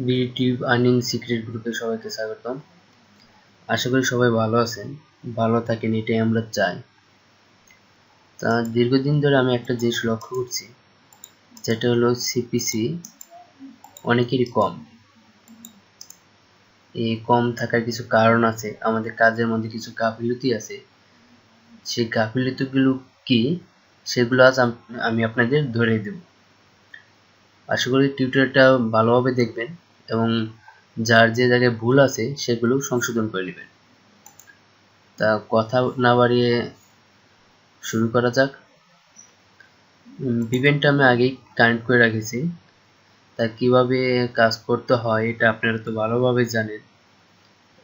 বিটিউব earning secret গ্রুপে সবাইকে স্বাগতম। আশা করি সবাই ভালো আছেন, ভালো থাকেন, এটাই আমরা চাই। তা দীর্ঘদিন ধরে আমি একটা জিনিস লক্ষ্য করছি, যেটা হলো সিপিসি অনেকেরই কম। এই কম থাকার কিছু কারণ আছে, আমাদের কাজের মধ্যে কিছু গাফিলতি আছে। সেই গাফিলতিগুলো কি, সেগুলো আজ আমি আপনাদের ধরে দেব। আশা করি টিউটোরিয়ালটা ভালোভাবে দেখবেন এবং যার যে জায়গায় ভুল আছে সেগুলো সংশোধন করে নেবেন। তা কথা না বাড়িয়ে শুরু করা যাক। ইভেন্টটা আমি আগেই কানেক্ট করে রেখেছি, তা কিভাবে কাজ করতে হয় এটা আপনারা তো ভালোভাবে জানেন।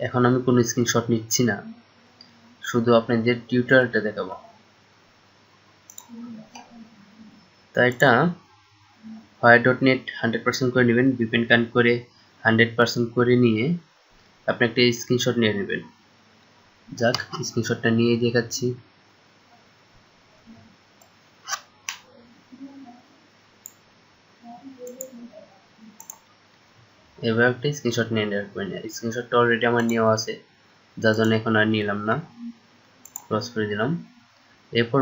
এখন আমি কোনো স্ক্রিনশট নিচ্ছি না, শুধু আপনাদের টিউটোরিয়ালটা দেখাবো। তা এটা Fire.net 100% করে নেবেন, VPN কানেক্ট করে 100% করে নিয়ে আপনি একটা স্ক্রিনশট নিয়ে নেবেন। যাক, স্ক্রিনশটটা নিয়ে দেখাচ্ছি। এবার একটা স্ক্রিনশট নিয়ে রাখবেন। স্ক্রিনশটটা অলরেডি আমার নেওয়া আছে, যার জন্য এখন আর নিলাম না, ক্রস করে দিলাম। এরপর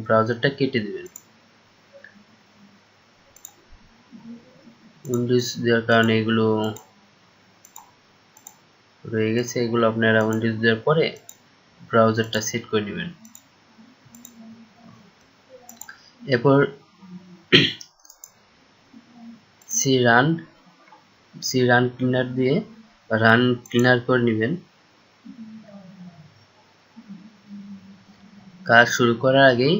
ব্রাউজারটা কেটে দিবেন। উইন্ডোজ দেওয়ার কারণে এগুলো রয়ে গেছে, এগুলো আপনারা উইন্ডোজ দেওয়ার পরে ব্রাউজারটা সেট করে নেবেন। এরপর সি রান ক্লিনার দিয়ে রান ক্লিনার করে নেবেন। কাজ শুরু করার আগেই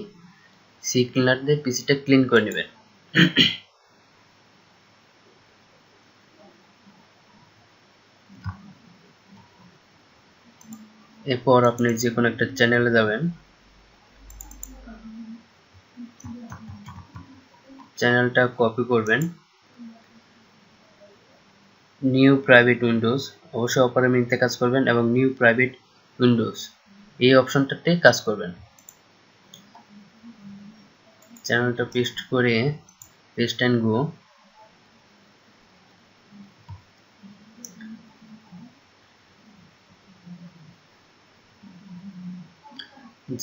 সি ক্লিনার দিয়ে পিসিটা ক্লিন করে নেবেন। এরপর আপনি যে কোনো একটা চ্যানেলে যাবেন, চ্যানেলটা কপি করবেন, নিউ প্রাইভেট উইন্ডোজ, অবশ্যই অপারেটর মেনুতে কাজ করবেন এবং নিউ প্রাইভেট উইন্ডোজ এই অপশনটাতে কাজ করবেন। চ্যানেলটা পেস্ট করে পেস্ট অ্যান্ড গো।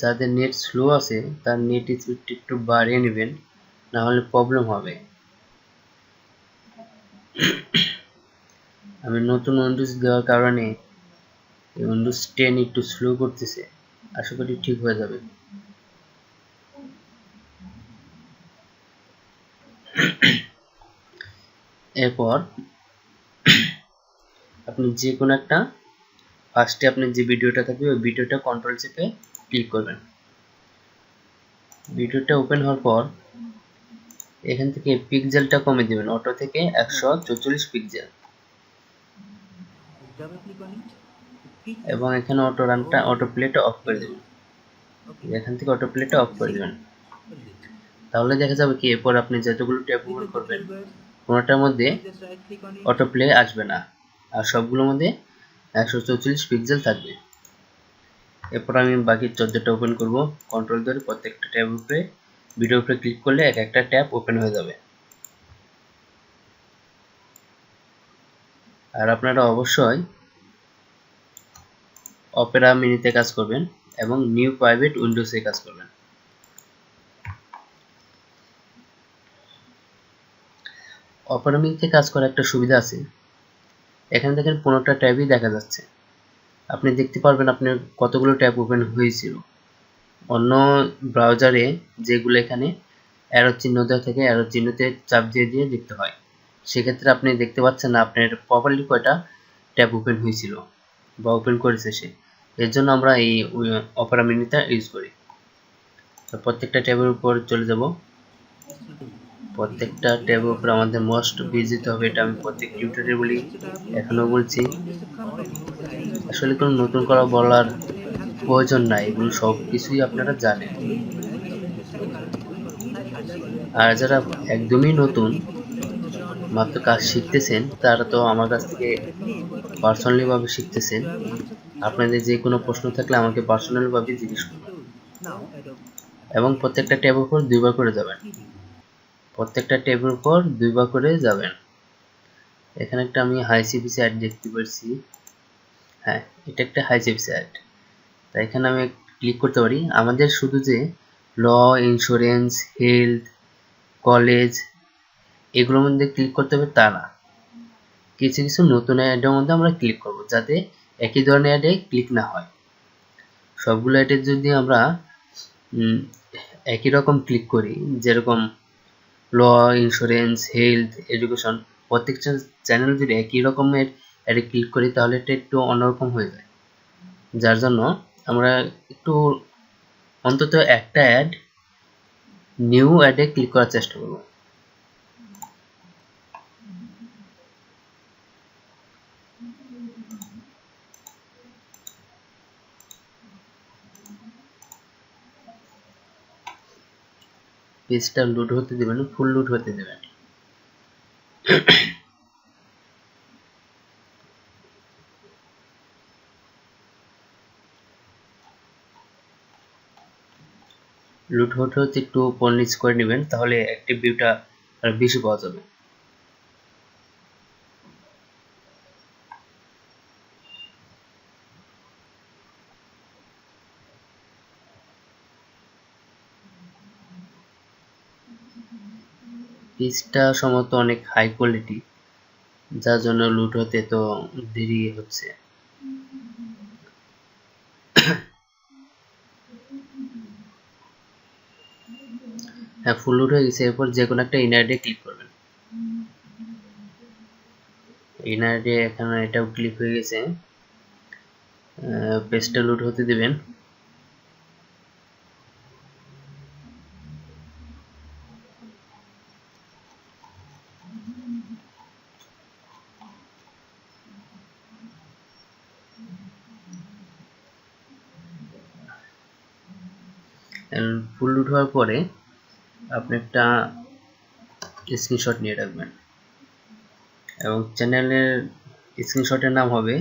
যাদের নেট স্লো আছে তার নেট স্পিড একটু বাড়িয়ে নেবেন, না হলে প্রবলেম হবে। আমি নতুন উইন্ডোজ দেওয়ার কারণে উইন্ডোজ 10 একটু স্লো করতেছে, আশা করি ঠিক হয়ে যাবে। এরপর আপনি যে কোনো একটা ফার্স্টে আপনি যে ভিডিওটা থাকবে ওই ভিডিওটা কন্ট্রোল চেপে ক্লিক করবেন। ভিডিওটা ওপেন হওয়ার পর এখান থেকে পিক্সেলটা কমে দিবেন, অটো থেকে 144 পিক্সেল, এবং এখানে অটো প্লেটা অফ করে দেবেন। এখান থেকে অটো প্লেটা অফ করে দেবেন, তাহলে দেখা যাবে কি এরপর আপনি যতগুলো ট্যাব ওপেন করবেন কোনোটার মধ্যে অটো প্লে আসবে না, আর সবগুলোর মধ্যে 144 পিক্সেল থাকবে। এরপর আমি বাকি 14টা ওপেন করব, কন্ট্রোল ধরে প্রত্যেকটা ট্যাব উপরে ভিডিও উপরে ক্লিক করলে এক একটা ট্যাব ওপেন হয়ে যাবে। আর আপনারা অবশ্যই অপেরা মিনিতে কাজ করবেন এবং নিউ প্রাইভেট উইন্ডোজে কাজ করবেন। অপেরা মিনিতে কাজ করার একটা সুবিধা আছে, এখানে দেখেন 15টা ট্যাবই দেখা যাচ্ছে। আপনি দেখতে পারবেন আপনার কতগুলো ট্যাব ওপেন হয়েছিল। অন্য ব্রাউজারে যেগুলো এখানে অ্যারো চিহ্ন দেওয়া থেকে অ্যারো চিহ্নতে চাপ দিয়ে দিয়ে দেখতে হয়, সেক্ষেত্রে আপনি দেখতে পাচ্ছেন না আপনার প্রপারলি কয়টা ট্যাব ওপেন হয়েছিল বা ওপেন করেছে সে। এর জন্য আমরা এই অপেরা মিনিটা ইউজ করি। তো প্রত্যেকটা ট্যাবের উপর চলে যাব। প্রত্যেকটা ট্যাবের উপর আমাদের মোস্ট ভিজিট হবে, এটা আমি প্রত্যেক টিউটোরিয়ালে বলি, এখনো বলছি। আসলে কোনো নতুন করা বলার প্রয়োজন নাই, এগুলো সব কিছুই আপনারা জানেন। আর যারা একদমই নতুন মাত্র কাজ শিখতেছেন তারা তো আমার কাছ থেকে পার্সোনালি ভাবে শিখতেছেন, আপনাদের যে কোনো প্রশ্ন থাকলে আমাকে পার্সোনালি ভাবে জিজ্ঞেস করবেন এবং প্রত্যেকটা ট্যাবের উপর দুইবার করে যাবেন। এখানে একটা আমি হাই সিপিসি অ্যাড দেখতে পাচ্ছি। হ্যাঁ, এটা একটা হাই সিপিসি অ্যাড। তাই এখানে আমি ক্লিক করতে পারি। আমাদের শুধু যে ল, ইন্স্যুরেন্স, হেলথ, কলেজ এগুলোর মধ্যে ক্লিক করতে হবে তা না, কিছু কিছু নতুন অ্যাডের মধ্যে আমরা ক্লিক করব যাতে একই ধরনের অ্যাডে ক্লিক না হয়। সবগুলো অ্যাডে যদি আমরা একই রকম ক্লিক করি, যেরকম ল, ইন্স্যুরেন্স, হেলথ, এডুকেশন, প্রত্যেকটা চ্যানেল যদি একই রকমের অ্যাডে ক্লিক করি তাহলে এটা একটু অন্যরকম হয়ে যায়। যার জন্য আমরা একটু অন্তত একটা অ্যাড নিউ অ্যাডে ক্লিক করার চেষ্টা করব। পেজটা লোড হতে দেবেন, ফুল লোড হতে দেবেন। লোড হতে হতে একটু উপর নিচ করে নেবেন, তাহলে অ্যাক্টিভ ভিউটা আর বেশি পাওয়া যাবে। পেজটা সম্ভবত অনেক হাই কোয়ালিটি, যার জন্য লোড হতে তো দেরি হচ্ছে। হ্যাঁ, ফুল লোড হয়ে গেছে। এরপর যে কোনো একটা ইনারে ক্লিক করবেন। ইনারে এখানে এটাও ক্লিক হয়ে গেছে। পেজটা লোড হতে দিবেন। ফুল লোড হওয়ার পরে আপনি একটা স্ক্রিনশট নিয়ে রাখবেন এবং চ্যানেলের স্ক্রিনশটের নাম হবে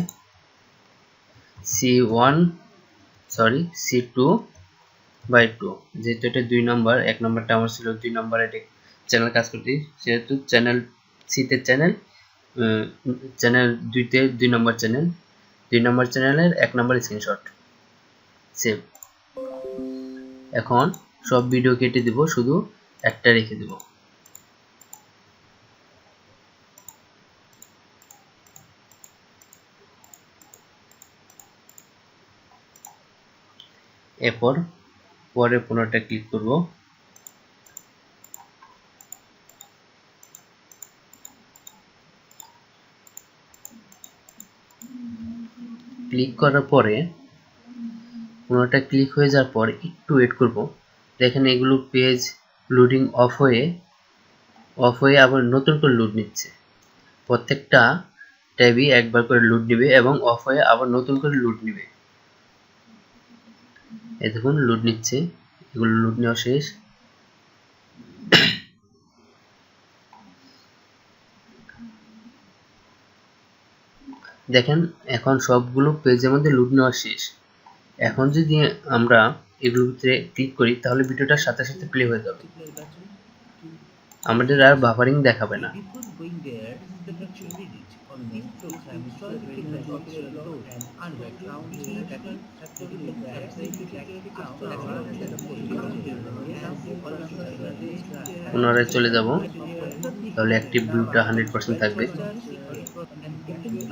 C2/2, যেহেতু এটা 2 নম্বর, 1 নম্বরটা আমার ছিল 2 নম্বর এটা চ্যানেল কাজ করতে, সেহেতু চ্যানেল সিতে চ্যানেল, চ্যানেল 2তে 2 নম্বর চ্যানেল, 2 নম্বর চ্যানেলের 1 নম্বর স্ক্রিনশট সেভ। এখন সব ভিডিও কেটে দিব, শুধু একটা রেখে দেব। এরপর পরে পুনরায় ক্লিক করব। ক্লিক করার পরে পুনরায় ক্লিক হয়ে যাওয়ার পর একটু ওয়েট করব। দেখেন এগুলো পেজ লোডিং অফ হয়ে আবার নতুন করে লোড নিচ্ছে। প্রত্যেকটা ট্যাবই একবার করে লোড নেবে এবং অফ হয়ে আবার নতুন করে লোড নেবে। এই দেখুন লোড নিচ্ছে, এগুলো লোড নেওয়া শেষ। দেখেন এখন সবগুলো পেজের মধ্যে লোড নেওয়া শেষ। এখন যদি আমরা এগুলোতে ক্লিক করি তাহলে ভিডিওটার সাথে সাথে প্লে হয়ে যাবে, আমাদের আর বাফারিং দেখাবে না। পুনরায় চলে যাব, তাহলে অ্যাক্টিভ ভিউটা 100% থাকবে।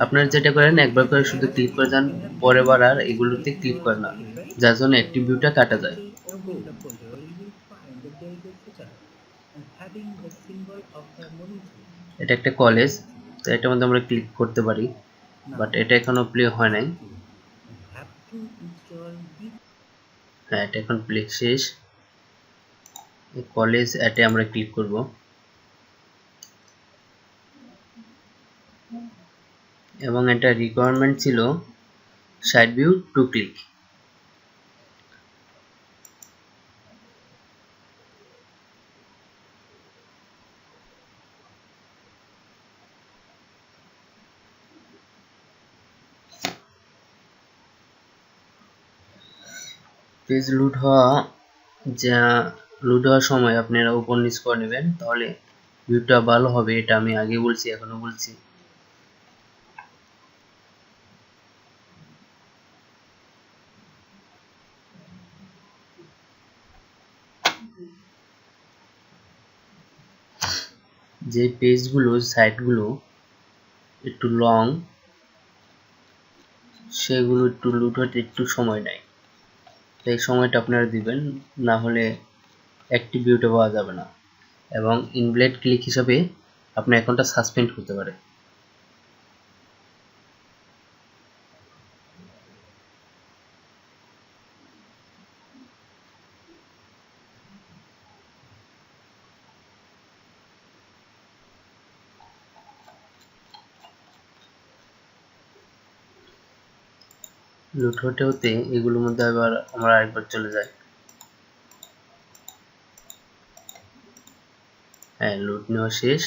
আপনারা যেটা করেন একবার করে শুধু ক্লিক করে যান, পরের বার আর এগুলোতে ক্লিক করেন না, যার জন্য অ্যাক্টিভ ভিউটা কাটা যায়। এটা একটা কলেজ, তো এটার মধ্যে আমরা ক্লিক করতে পারি, বাট এটা এখনো প্লে হয় নাই। হ্যাঁ, এটা এখন প্লে শেষ। কলেজ অ্যাডে আমরা ক্লিক করব এবং এটা রিকোয়ারমেন্ট ছিল side view to click. Page load হওয়ার সময় আপনারা উপর নিচ করে নেবেন, তাহলে ভিউটা ভালো হবে। এটা আমি আগে বলছি, এখনো বলছি। যে পেজগুলো সাইটগুলো একটু লং সেগুলো একটু লুট হতে একটু সময় নেয়, এই সময়টা আপনারা দিবেন, না হলে অ্যাক্টিভ ভিউটা পাওয়া যাবে না এবং ইনভ্যালিড ক্লিক হিসাবে আপনার অ্যাকাউন্টটা সাসপেন্ড হতে পারে। লুট হতে হতে এগুলোর মধ্যে আবার আমরা আরেকবার চলে যাই। হ্যাঁ, লুট নেওয়া শেষ।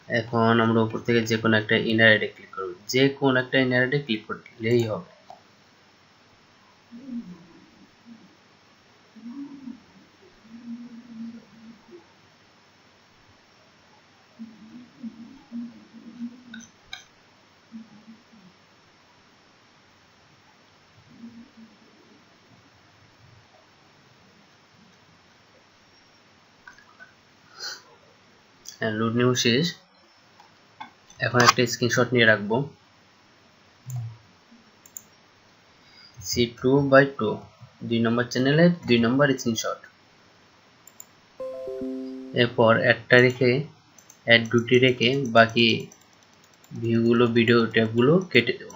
এখন আমরা উপর থেকে যে কোনো একটা ইনার অ্যাডে ক্লিক করব, যে কোনো একটা ইনার অ্যাডে ক্লিক করলেই হবে। হ্যাঁ, লুট নেওয়া শেষ। এখন একটা স্ক্রিনশট নিয়ে রাখবো। C2/2 2 নম্বর চ্যানেলের 2 নম্বর স্ক্রিনশট। এরপর একটা রেখে অ্যাড দুটি রেখে বাকি ভিউগুলো ভিডিও ট্যাবগুলো কেটে দেব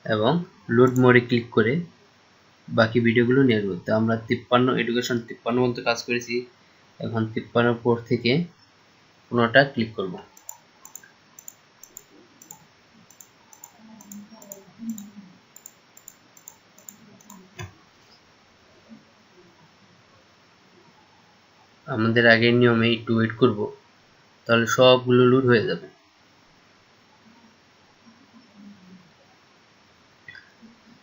এবং লোড মোডে ক্লিক করে বাকি ভিডিওগুলো নিয়ে আসবো। তো আমরা 53 এডুকেশন 53 মধ্যে কাজ করেছি, এখন 53 পর থেকে কোনোটা ক্লিক করব। আমাদের আগের নিয়মে একটু ওয়েট করব, তাহলে সবগুলো লোড হয়ে যাবে।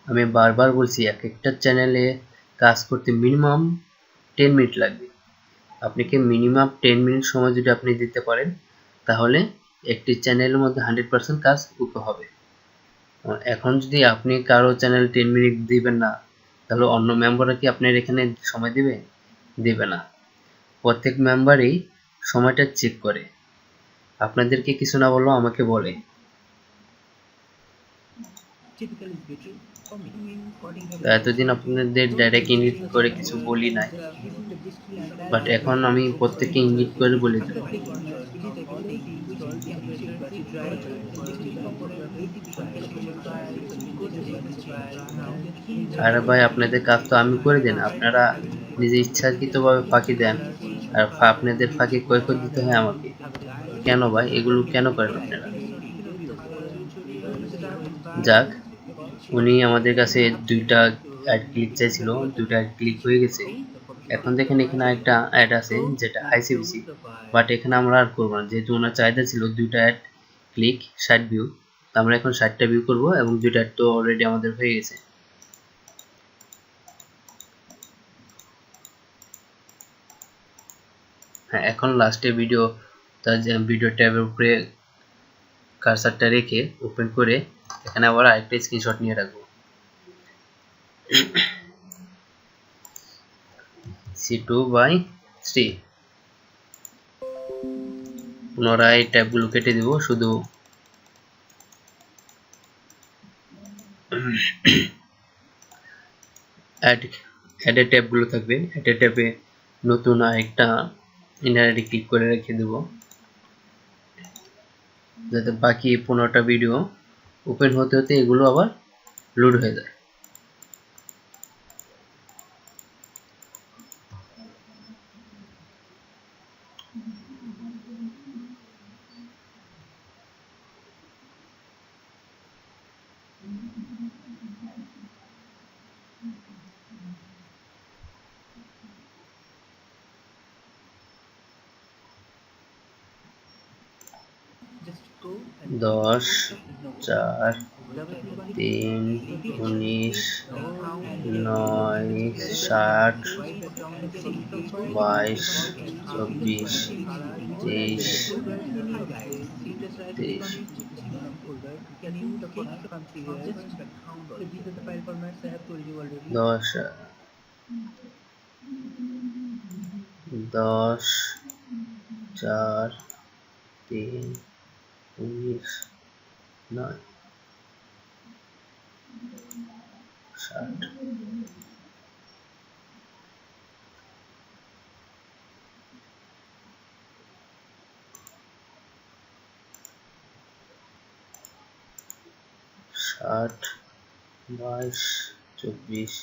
আমি বারবার বলছি এক একটা চ্যানেলে কাজ করতে মিনিমাম 10 মিনিট লাগবে। আপনি কি মিনিমাম 10 মিনিট সময় যদি আপনি দিতে পারেন তাহলে একটি চ্যানেলের মধ্যে 100% কাজ হবে। এখন যদি আপনি কারো চ্যানেল 10 মিনিট দিবেন না, তাহলে অন্য মেম্বাররা কি আপনার এখানে সময় দিবে না। প্রত্যেক মেম্বারই সময়টা চেক করে, আপনাদেরকে কিছু না বললেও আমাকে বলে। এতদিন আপনাদের ডাইরেক্ট ইঙ্গিত করে কিছু বলি নাই, বাট এখন আমি প্রত্যেককে ইঙ্গিত করে বলে দেব। আরে ভাই, আপনাদের কাজ তো আমি করে দেন, আপনারা নিজে ইচ্ছাকৃতভাবে ফাঁকি দেন আর আপনাদের ফাঁকি কয় দিতে হয় আমাকে। কেন ভাই এগুলো কেন করেন আপনারা? যাক, উনি আমাদের কাছে 2টা অ্যাড ক্লিক চাইছিল, 2টা অ্যাড ক্লিক হয়ে গেছে। এখন দেখেন এখানে একটা অ্যাড আছে যেটা আইসিবিসি, বাট এখানে আমরা আর করবো না, যেহেতু ওনার চাহিদা ছিল 2টা অ্যাড ক্লিক 60 ভিউ, তো আমরা এখন 60টা ভিউ করবো এবং 2টা অ্যাড তো অলরেডি আমাদের হয়ে গেছে। হ্যাঁ, এখন লাস্টে ভিডিও ট্যাবের উপরে কার্সারটা রেখে ওপেন করে এখানে আবার আরেকটা স্ক্রিনশট নিয়ে রাখবো। C2/3 পুনরায় ট্যাবগুলো কেটে দিব, শুধু অ্যাডের ট্যাবগুলো থাকবে। অ্যাডের ট্যাবে নতুন আরেকটা ইনারে ক্লিক করে রেখে দেব, যাতে বাকি 15টা ভিডিও ওপেন হতে হতে এগুলো আবার লোড হয়ে যায়। দশ 4 3 19 9 60 22 24 23 23 10 10 4 3 19 9 60 8 22 24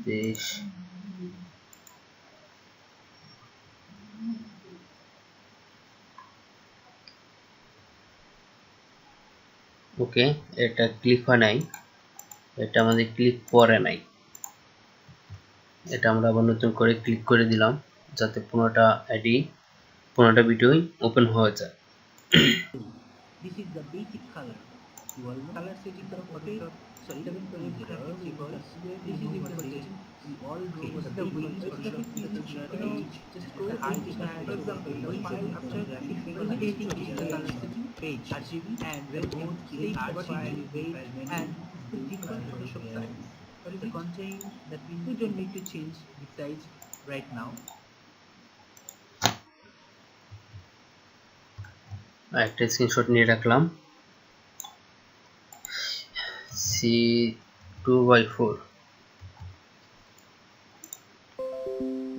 23 ওকে এটা ক্লিক হয় নাই, এটা আমাদের ক্লিক করে নাই, এটা আমরা আবার নতুন করে ক্লিক করে দিলাম যাতে 15টা ভিডিওই ওপেন হয়ে যায়। This is the basic color. You all know color setting of Photoshop 7.0 because this is important. We all know what the Windows Photoshop just go into for example the file after validating the color setting page RGB and then go save file wait and the default Photoshop size. What is the content that we don't need to change the size right now? একটা screenshot নিয়ে রাখলাম। C2/4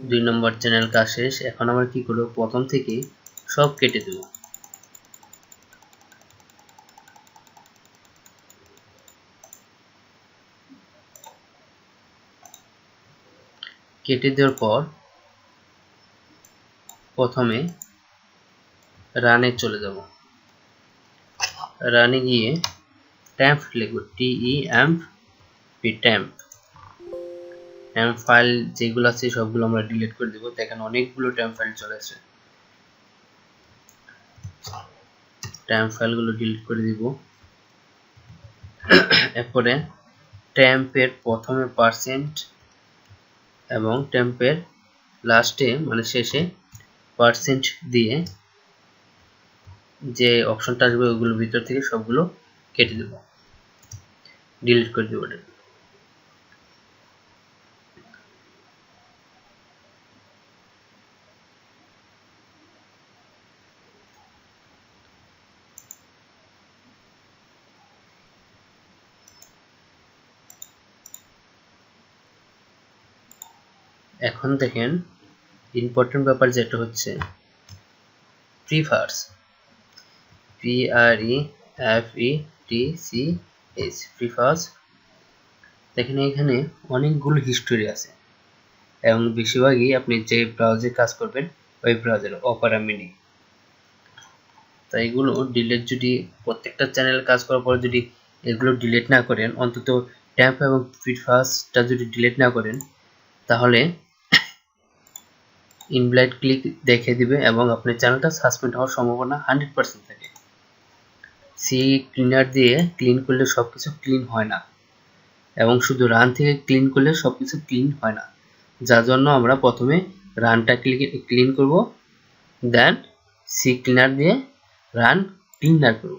2 নম্বর channel কাজ শেষ। এখন আমরা কি করব, প্রথম থেকে সব কেটে দেব। কেটে দেওয়ার পর প্রথমে রানে চলে যাব। রানে গিয়ে temp লিখব, TEMP temp ফাইল যেগুলো আছে সবগুলো আমরা ডিলিট করে দেব। দেখেন অনেকগুলো temp ফাইল চলে আসে, temp ফাইলগুলো ডিলিট করে দিব। এরপরে temp এর প্রথমে পার্সেন্ট এবং temp এর লাস্টে মানে শেষে পার্সেন্ট দিয়ে যে অপশনটা আসবে ওগুলোর ভিতর থেকে সবগুলো কেটে দেব, ডিলিট করে দেব। এখন দেখেন ইম্পর্টেন্ট ব্যাপার যেটা হচ্ছে প্রিফার্স, PREFETCH প্রিফার্স। দেখেন এখানে অনেকগুলো হিস্টোরি আছে এবং বেশিরভাগই আপনি যে ব্রাউজারে কাজ করবেন ওই ব্রাউজারে অপেরা মিনি। তাই এগুলো ডিলিট, যদি প্রত্যেকটা চ্যানেল কাজ করার পর যদি এগুলো ডিলিট না করেন, অন্তত ট্যাম্প এবং প্রিফার্সটা যদি ডিলিট না করেন তাহলে ইনভালিড ক্লিক দেখে দিবে এবং আপনার চ্যানেলটা সাসপেন্ড হওয়ার সম্ভাবনা 100% থাকে। সি ক্লিনার দিয়ে ক্লিন করলে সবকিছু ক্লিন হয় না এবং শুধু রান থেকে ক্লিন করলে সবকিছু ক্লিন হয় না, যার জন্য আমরা প্রথমে রানটা ক্লিন করব, দেন সি ক্লিনার দিয়ে রান ক্লিনার করব।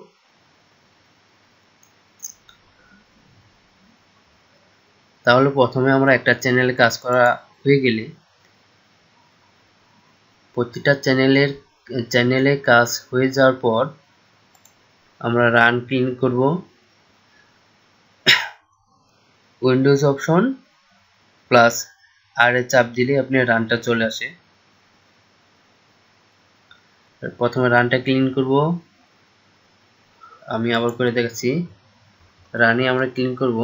তাহলে প্রথমে আমরা একটা চ্যানেলে কাজ করা হয়ে গেলে প্রতিটা চ্যানেলে কাজ হয়ে যাওয়ার পর আমরা রান ক্লিন করব, উইন্ডোজ অপশন প্লাস আর এ চাপ দিলে আপনি রানটা চলে আসে। প্রথমে রানটা ক্লিন করব, আমি আবার করে দেখাচ্ছি। রানে আমরা ক্লিন করব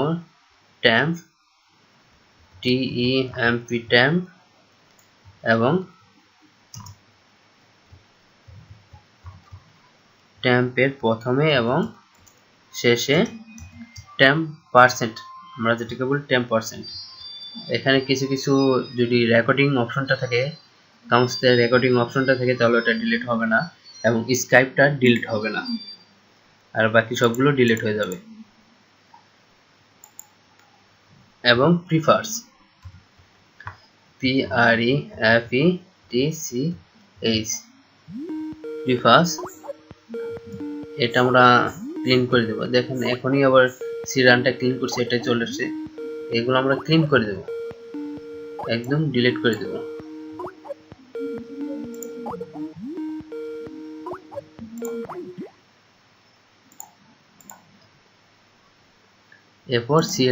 temp TEMP temp এবং temp এর প্রথমে এবং শেষে temp%, আমরা যেটাকে বলি temp%। এখানে কিছু কিছু যদি রেকর্ডিং অপশনটা থাকে, কাউন্সিলের রেকর্ডিং অপশনটা থাকে তাহলে ওটা ডিলিট হবে না এবং স্কাইপটা ডিলিট হবে না, আর বাকি সবগুলো ডিলিট হয়ে যাবে। এবং প্রিফার্স PREFETCH প্রিফার্স, এটা আমরা ক্লিন করে দেব। দেখেন এখনই আবার সি রানটা ক্লিন করছে, এটা চলে আসছে। এগুলো আমরা ক্লিন করে দেব, একদম ডিলিট করে দেব। এরপর সি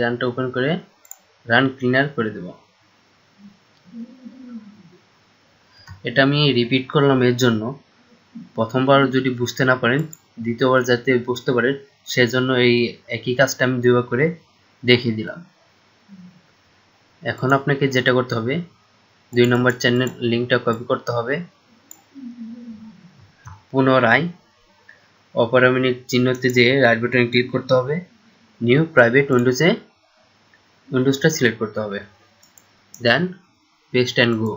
রানটা ওপেন করে রান ক্লিনার করে দেব। এটা আমি রিপিট করলাম এর জন্য, প্রথমবার যদি বুঝতে না পারেন দ্বিতীয়বার যাতে বুঝতে পারেন সেজন্য এই একই কাজটা আমি দুইবার করে দেখিয়ে দিলাম। এখন আপনাকে যেটা করতে হবে, 2 নম্বর চ্যানেল লিঙ্কটা কপি করতে হবে, পুনরায় অপারমিনিক চিহ্নতে যেয়ে রাইট বাটনে ক্লিক করতে হবে, নিউ প্রাইভেট উইন্ডোজটা সিলেক্ট করতে হবে, দেন পেস্ট অ্যান্ড গো।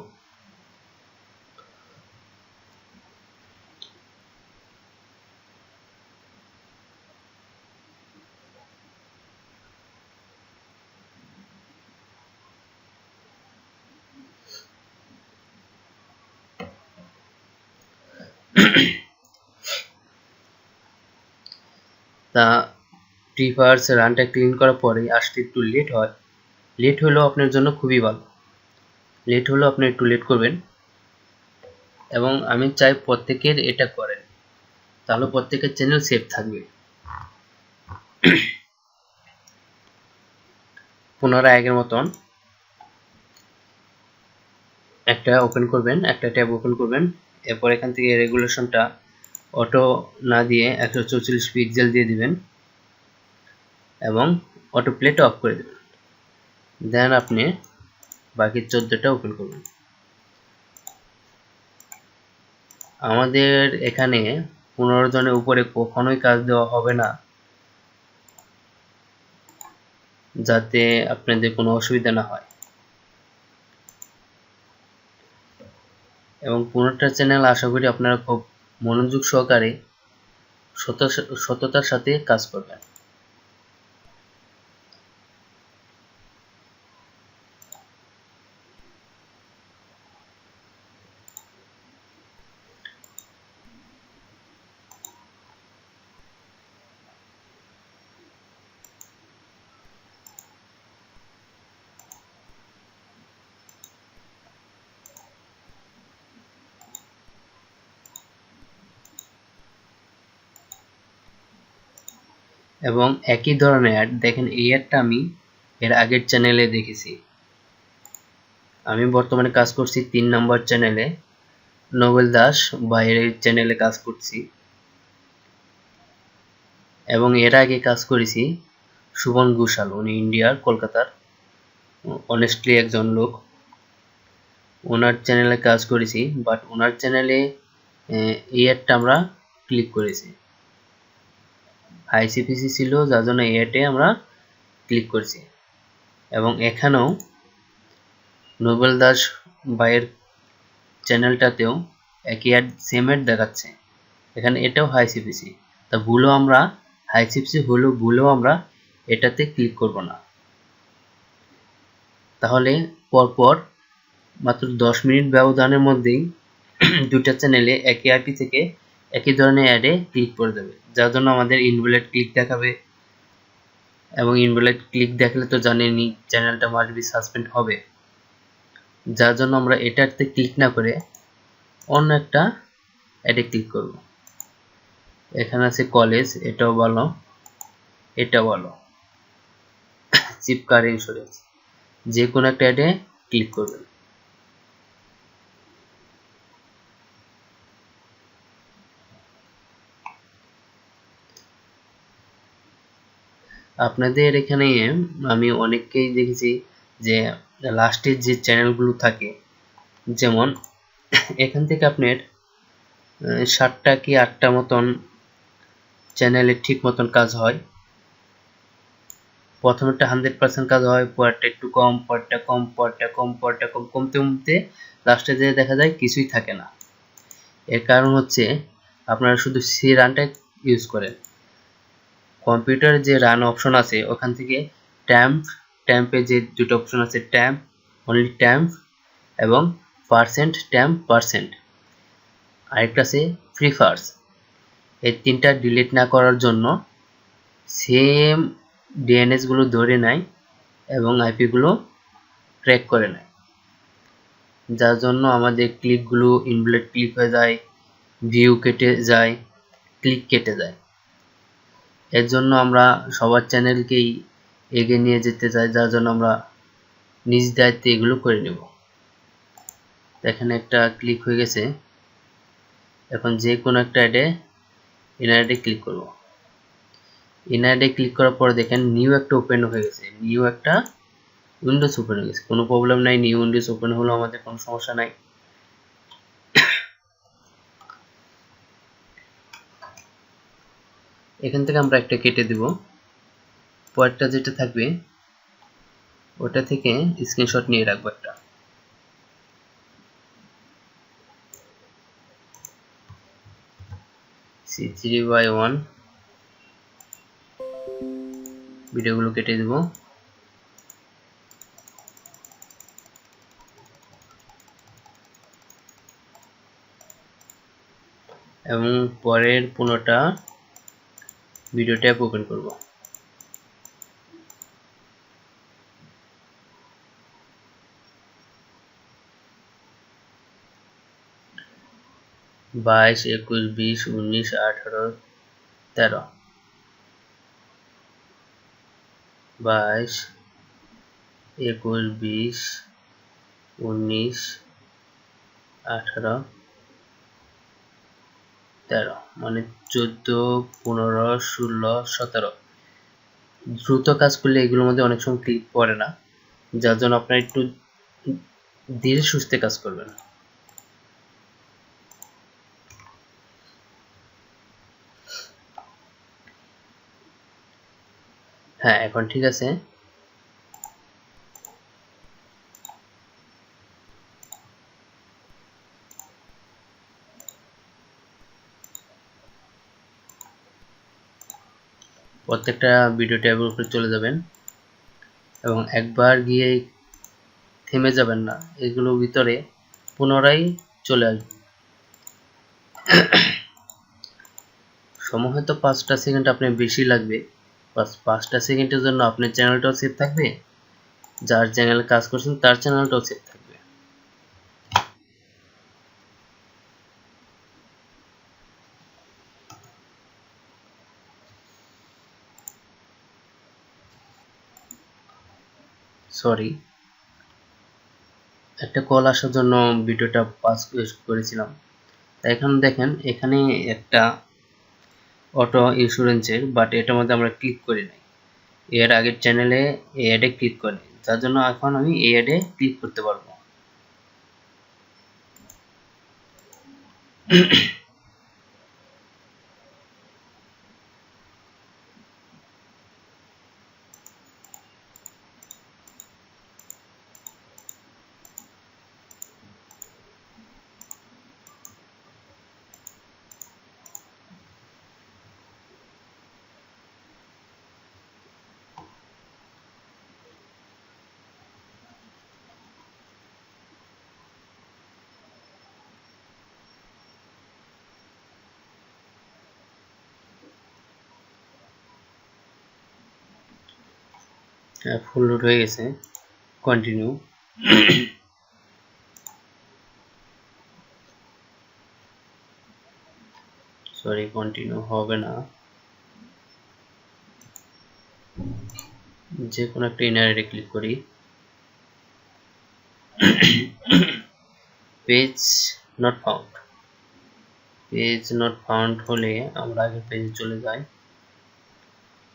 তা প্রিফার্স রানটা ক্লিন করার পরে আসতে একটু লেট হয়, লেট হলেও আপনার জন্য খুবই ভালো, লেট হলেও আপনি একটু লেট করবেন এবং আমি চাই প্রত্যেকের এটা করেন, তাহলে প্রত্যেকের চ্যানেল সেভ থাকবে। পুনরায় আগের মতন একটা ট্যাব ওপেন করবেন, এরপর এখান থেকে রেগুলেশনটা অটো না দিয়ে 144 পিক্সেল দিয়ে দিবেন এবং অটো প্লেটা অফ করে দেবেন, দেন আপনি বাকি 14টা ওপেন করবেন। আমাদের এখানে 15 জনের উপরে কখনোই কাজ দেওয়া হবে না, যাতে আপনাদের কোনো অসুবিধা না হয়, এবং 15টা চ্যানেল আশা করি আপনারা খুব মনোযোগ সহকারে সততার সাথে কাজ করবেন। এবং একই ধরনের অ্যাড দেখেন, এই অ্যাডটা আমি এর আগের চ্যানেলে দেখেছি। আমি বর্তমানে কাজ করছি 3 নম্বর চ্যানেলে, নোবেল দাস বাইরের চ্যানেলে কাজ করছি, এবং এর আগে কাজ করেছি সুবন ঘোষাল, উনি ইন্ডিয়ার কলকাতার অনেস্টলি একজন লোক, ওনার চ্যানেলে কাজ করেছি, বাট ওনার চ্যানেলে এই অ্যাডটা আমরা ক্লিক করেছি, আইসিপিসি ছিল যার জন্য এই অ্যাডে আমরা ক্লিক করেছি। এবং এখানেও নোবেল দাস ভাইয়ের চ্যানেলটাতেও একই অ্যাড, সেম অ্যাড দেখাচ্ছে, এখানে এটাও হাই সিপিসি, তা হাই সিপিসি হলেও ভুলেও আমরা এটাতে ক্লিক করব না, তাহলে পরপর মাত্র 10 মিনিট ব্যবধানের মধ্যেই দুটা চ্যানেলে একই আইপি থেকে একই ধরনের অ্যাডে ক্লিক করে দেবে, যার জন্য আমাদের ইনভ্যালিড ক্লিক দেখাবে, এবং ইনভ্যালিড ক্লিক দেখলে তো জানেনই চ্যানেলটা মাস্ট বি সাসপেন্ড হবে, যার জন্য আমরা এটাতে ক্লিক না করে অন্য একটা অ্যাডে ক্লিক করব। এখানে আছে কলেজ, এটাও ভালো, এটা ভালো, চিপ কার ইন্স্যুরেন্স, যে কোনো একটা অ্যাডে ক্লিক করবেন। আপনাদের এখানে আমি অনেককেই দেখেছি যে লাস্টের যে চ্যানেলগুলো থাকে, যেমন এখান থেকে আপনার 7টা কি 8টা মতন চ্যানেলে ঠিক মতন কাজ হয়, প্রথমেরটা 100% কাজ হয়, পরেরটা একটু কম, পরেরটা কম, পরেরটা কম, পরেরটা কম, কমতে কমতে লাস্টে যে দেখা যায় কিছুই থাকে না। এর কারণ হচ্ছে আপনারা শুধু সি রানটা ইউজ করেন, কম্পিউটারে যে রান অপশন আছে ওখান থেকে ট্যাম্পে যে দুটো অপশন আছে, অনলি ট্যাম্প এবং %, আরেকটা আছে প্রিফার্স, এই তিনটা ডিলিট না করার জন্য সেম ডিএনএস গুলো ধরে নেয় এবং আইপি গুলো ট্র্যাক করে নেয়, যার জন্য আমাদের ক্লিকগুলো ইনভ্যালিড ক্লিক হয়ে যায়, ভিউ কেটে যায়, ক্লিক কেটে যায়। এর জন্য আমরা সবার চ্যানেলকেই এগিয়ে নিয়ে যেতে চাই, যার জন্য আমরা নিজ দায়িত্বে এগুলো করে নেব। এখানে একটা ক্লিক হয়ে গেছে। এখন যে কোনো একটা অ্যাডে ইনঅ্যাডে ক্লিক করব। ইনঅ্যাডে ক্লিক করার পরে দেখেন নিউ একটা ওপেন হয়ে গেছে, নিউ একটা উইন্ডোজ ওপেন হয়ে গেছে। কোনো প্রবলেম নাই, নিউ উইন্ডোজ ওপেন হলো, আমাদের কোনো সমস্যা নাই। এখান থেকে আমরা একটা কেটে দিব, পরেরটা যেটা থাকবে ওটা থেকে স্ক্রিনশট নিয়ে রাখবো একটা। C3/1 ভিডিওগুলো কেটে দিব। এবং পরের 15টা ভিডিও ট্যাব ওপেন করব। বাইশ, 21, 20, 19, 18, 13, 22, 21, 20, 19, 18, 13, মানে 14, 15, 16, 17। দ্রুত কাজ করলে এগুলোর মধ্যে অনেক সময় ক্লিক পড়ে না, যার জন্য আপনারা একটু ধীরে সুস্থে কাজ করবেন। হ্যাঁ, এখন ঠিক আছে। প্রত্যেকটা ভিডিও ট্যাবের উপরে চলে যাবেন এবং একবার গিয়ে থেমে যাবেন না, এগুলোর ভিতরে পুনরায় চলে আসবেন। সময় হয়তো 5টা সেকেন্ড আপনার বেশি লাগবে, 5টা সেকেন্ডের জন্য আপনার চ্যানেলটাও সেভ থাকবে, যার চ্যানেলে কাজ করছেন তার চ্যানেলটাও সেভ থাকবে। সরি, একটা কল আসার জন্য ভিডিওটা পাস করেছিলাম। এখন দেখেন এখানে একটা অটো ইন্স্যুরেন্সের, বাট এটার মধ্যে আমরা ক্লিক করি নাই। এর আগের চ্যানেলে এই অ্যাডে ক্লিক করি, যার জন্য এখন আমি এই অ্যাডে ক্লিক করতে পারবো। ফুল লোড হয়ে গেছে, কন্টিনিউ। সরি, কন্টিনিউ হবে না, যে কোনো একটা ইনারে ক্লিক করি। Page not found, page not found হলে আমরা আগের পেজে চলে যাই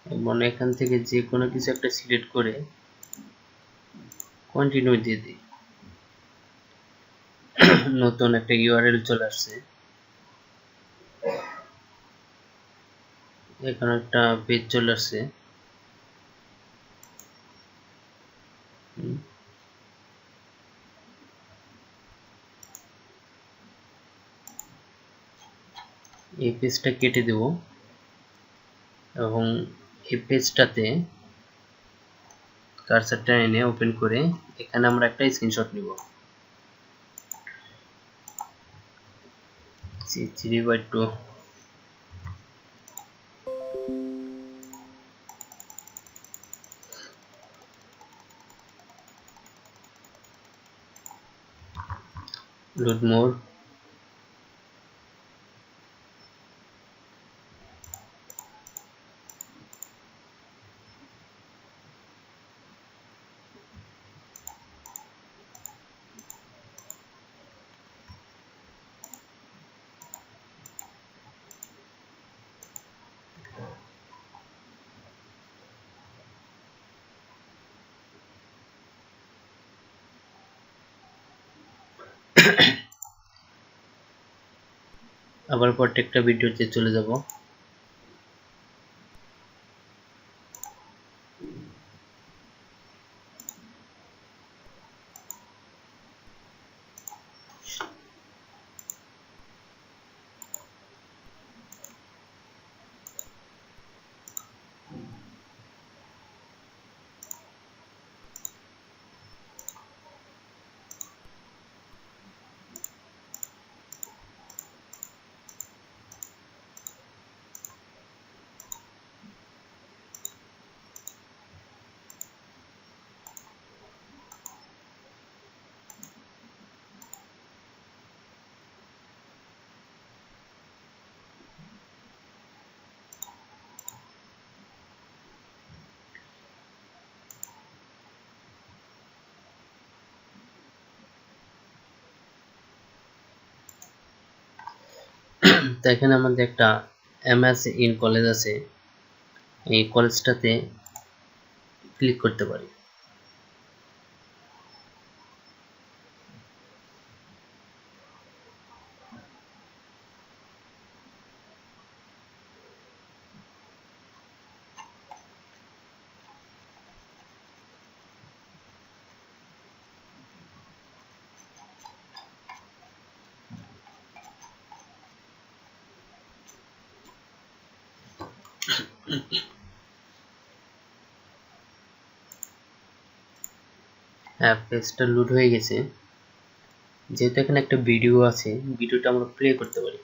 এবং এখান থেকে যে কোনো কিছু একটা সিলেক্ট করে কন্টিনিউ দিয়ে দিই। নতুন একটা ইউআরএল চলে আসছে, এখানে একটা পেজ চলে আসছে। এই পেজটা কেটে দেব এবং এই পেজটাতে কার্সারটা এনে ওপেন করে এখানে আমরা একটা স্ক্রিনশট নিব। C3/2 load more, আবার প্রত্যেকটা ভিডিওতে চলে যাব। তো এখানে আমাদের একটা এমএস ইন কলেজ আছে, এই কলেজটাতে ক্লিক করতে পারি। হ্যাঁ, পেজটা লোড হয়ে গেছে। যেহেতু এখানে একটা ভিডিও আছে, ভিডিওটা আমরা প্লে করতে পারি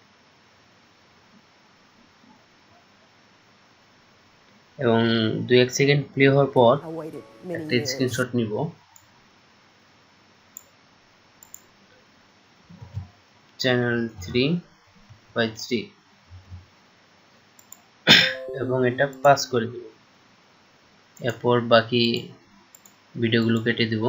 এবং 2-1 সেকেন্ড প্লে হওয়ার পর একটা স্ক্রিনশট নিব। চ্যানেল 3/3 এবং এটা পাস করে দিব। এরপর বাকি ভিডিওগুলো কেটে দিব।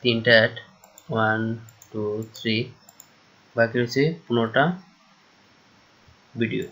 তিনটা অ্যাড, 1 2 3, বাকি রয়েছে 15টা ভিডিও।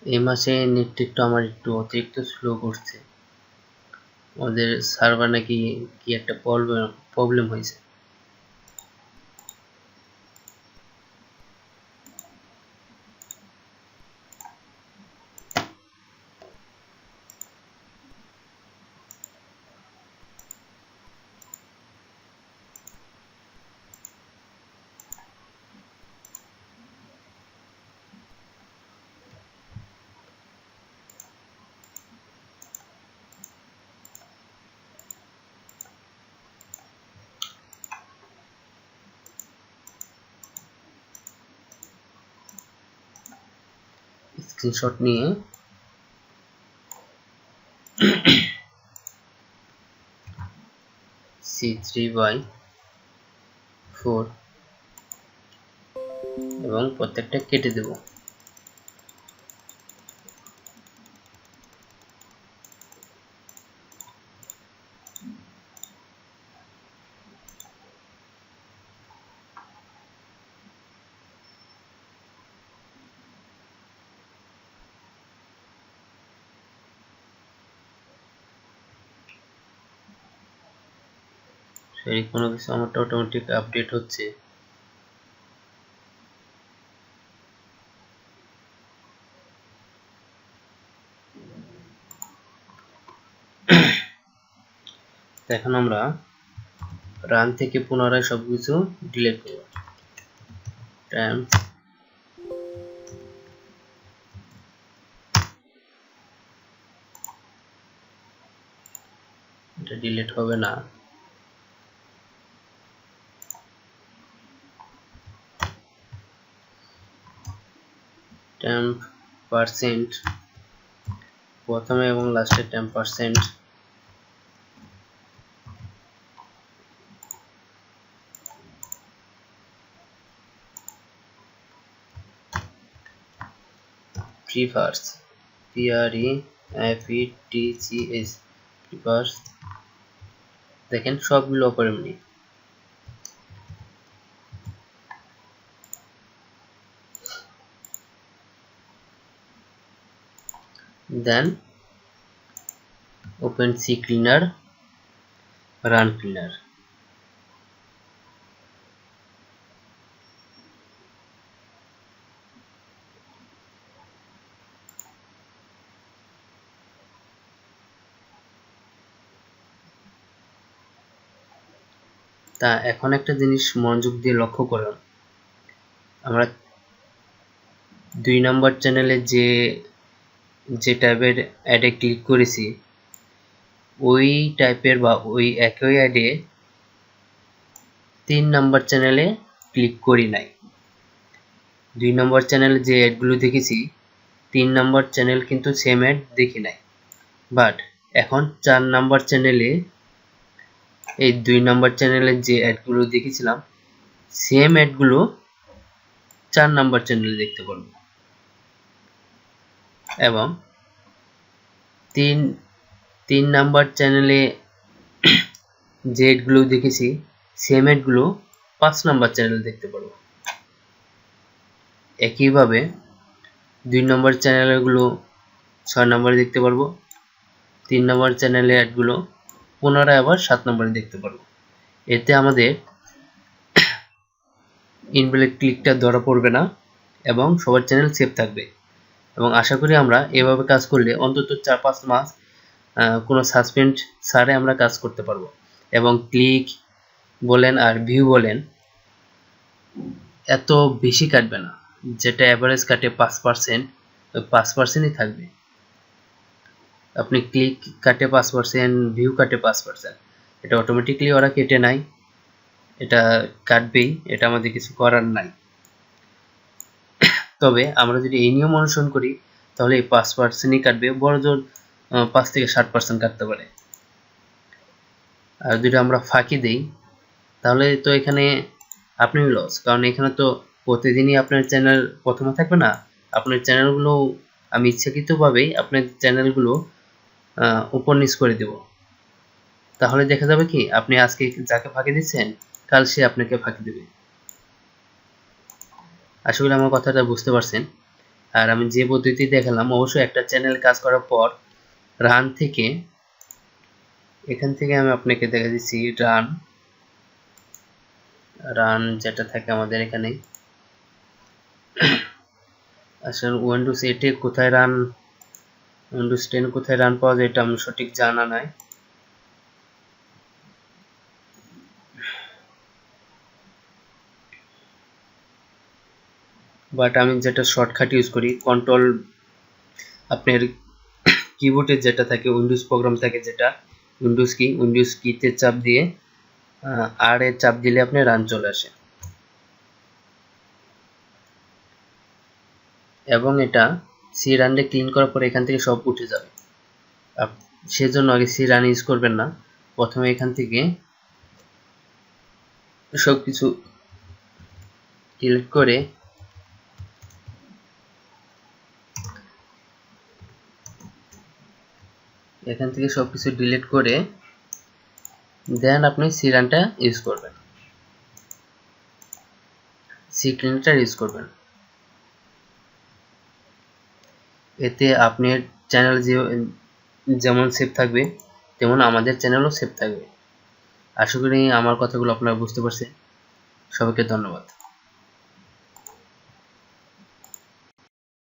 এই মাসে নেট একটু আমার একটু অতিরিক্ত স্লো করছে। আমাদের সার্ভার নাকি কি একটা প্রবলেম হয়েছে। স্ক্রিনশট নিয়ে C3/4 এবং প্রত্যেকটা কেটে দেব। সেই কোনো কিছু আমারটা অটোমেটিক আপডেট হচ্ছে। এখন আমরা রান থেকে পুনরায় সবকিছু ডিলিট করব। টাইম এটা ডিলিট হবে না। temp % প্রথমে এবং লাস্টে 10%। prefers, prefetcs, prefers, দেখেন সবগুলো অপরিমনি। then open CCleaner, run cleaner। তা এখন একটা জিনিস মনোযোগ দিয়ে লক্ষ্য করুন, আমরা 2 নম্বর চ্যানেলে যে টাইপের অ্যাডে ক্লিক করেছি ওই টাইপের বা ওই একই অ্যাডে 3 নম্বর চ্যানেলে ক্লিক করি নাই। 2 নম্বর চ্যানেলে যে অ্যাডগুলো দেখেছি 3 নম্বর চ্যানেল কিন্তু সেম অ্যাড দেখি নাই, বাট এখন 4 নম্বর চ্যানেলে এই 2 নম্বর চ্যানেলে যে অ্যাডগুলো দেখেছিলাম সেম অ্যাডগুলো 4 নম্বর চ্যানেলে দেখতে পারবো, এবং 3 নম্বর চ্যানেলে যে অ্যাডগুলো দেখেছি সেম অ্যাডগুলো 5 নম্বর চ্যানেলে দেখতে পারবো। একইভাবে 2 নম্বর চ্যানেলগুলো 6 নম্বরে দেখতে পারবো, 3 নম্বর চ্যানেলে অ্যাডগুলো পুনরায় আবার 7 নম্বরে দেখতে পারবো। এতে আমাদের ইনভ্যালিড ক্লিকটা ধরা পড়বে না এবং সবার চ্যানেল সেভ থাকবে। এবং আশা করি আমরা এভাবে কাজ করলে অন্তত 4-5 মাস কোনো সাসপেন্ড ছাড়াই আমরা কাজ করতে পারবো, এবং ক্লিক বলেন আর ভিউ বলেন এত বেশি কাটবে না, যেটা অ্যাভারেজ কাটে 5%, ওই 5%ই থাকবে। আপনি ক্লিক কাটে 5%, ভিউ কাটে 5%, এটা অটোমেটিকলি ওরা কেটে নেয়, এটা কাটবেই, এটা আমাদের কিছু করার নাই। তবে আমরা যদি এই নিয়ম অনুসরণ করি তাহলে এই 5%ই কাটবে, বড় জোর 5 থেকে 7% কাটতে পারে। আর যদি আমরা ফাঁকি দেই তাহলে তো এখানে আপনি লস, কারণ এখানে তো প্রতিদিনই আপনার চ্যানেল প্রথমে থাকবে না। আপনার চ্যানেলগুলো আমি ইচ্ছাকৃতভাবেই আপনার চ্যানেলগুলো উপর নিচ করে দেব, তাহলে দেখা যাবে কি আপনি আজকে যাকে ফাঁকি দিচ্ছেন কাল সে আপনাকে ফাঁকি দেবে। আশা করি আমার কথাটা বুঝতে পারছেন। আর আমি যে পদ্ধতি দেখালাম অবশ্যই একটা চ্যানেল কাজ করার পর রান থেকে, এখান থেকে আমি আপনাকে দেখা দিচ্ছি রান যেটা থাকে আমাদের এখানে, আসলে উইন্ডোজ 8 কোথায় রান, উইন্ডোজ 10 কোথায় রান পাওয়া যায় এটা আমি সঠিক জানা নাই। বাট আমি যেটা শর্টকাট ইউজ করি, কন্ট্রোল আপনার কিবোর্ডে যেটা থাকে উইন্ডোজ প্রোগ্রাম থাকে, যেটা উইন্ডোজ কিতে চাপ দিয়ে আর এ চাপ দিলে আপনি রান চলে আসে, এবং এটা সি রানে ক্লিন করার পরে এখান থেকে সব উঠে যাবে। সেজন্য আগে সি রান ইউজ করবেন না, প্রথমে এখান থেকে সবকিছু ডিলিট করে দেন আপনি সি রানটা ইউজ করবেন, সি ক্লিনারটা ইউজ করবেন। এতে আপনার চ্যানেল যেমন সেভ থাকবে তেমন আমাদের চ্যানেলও সেভ থাকবে। আশা করি আমার কথাগুলো আপনারা বুঝতে পারছেন। সবাইকে ধন্যবাদ।